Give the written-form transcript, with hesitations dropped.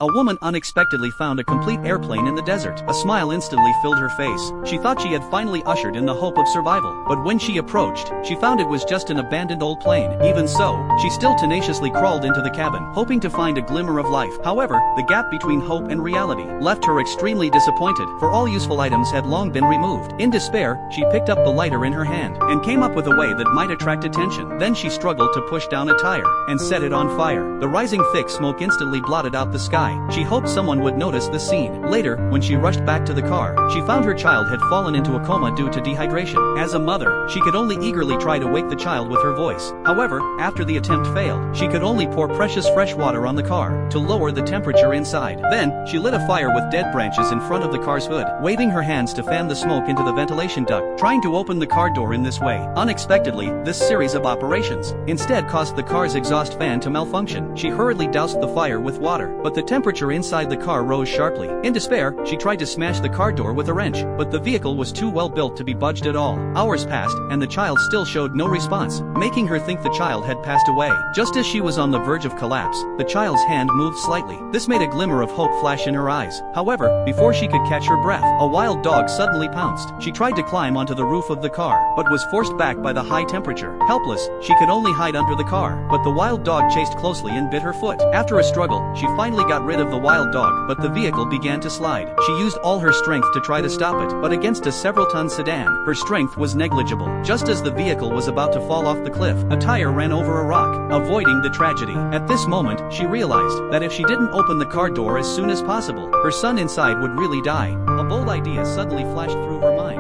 A woman unexpectedly found a complete airplane in the desert. A smile instantly filled her face. She thought she had finally ushered in the hope of survival. But when she approached, she found it was just an abandoned old plane. Even so, she still tenaciously crawled into the cabin, hoping to find a glimmer of life. However, the gap between hope and reality left her extremely disappointed, for all useful items had long been removed. In despair, she picked up the lighter in her hand, and came up with a way that might attract attention. Then she struggled to push down a tire, and set it on fire. The rising thick smoke instantly blotted out the sky. She hoped someone would notice the scene. Later, when she rushed back to the car, she found her child had fallen into a coma due to dehydration. As a mother, she could only eagerly try to wake the child with her voice. However, after the attempt failed, she could only pour precious fresh water on the car, to lower the temperature inside. Then, she lit a fire with dead branches in front of the car's hood, waving her hands to fan the smoke into the ventilation duct, trying to open the car door in this way. Unexpectedly, this series of operations instead caused the car's exhaust fan to malfunction. She hurriedly doused the fire with water, but the temperature inside the car rose sharply. In despair, she tried to smash the car door with a wrench, but the vehicle was too well built to be budged at all. Hours passed, and the child still showed no response, making her think the child had passed away. Just as she was on the verge of collapse, the child's hand moved slightly. This made a glimmer of hope flash in her eyes. However, before she could catch her breath, a wild dog suddenly pounced. She tried to climb onto the roof of the car, but was forced back by the high temperature. Helpless, she could only hide under the car, but the wild dog chased closely and bit her foot. After a struggle, she finally got rid of the wild dog, but the vehicle began to slide. She used all her strength to try to stop it, but against a several-ton sedan, her strength was negligible. Just as the vehicle was about to fall off the cliff, a tire ran over a rock, avoiding the tragedy. At this moment, she realized that if she didn't open the car door as soon as possible, her son inside would really die. A bold idea suddenly flashed through her mind.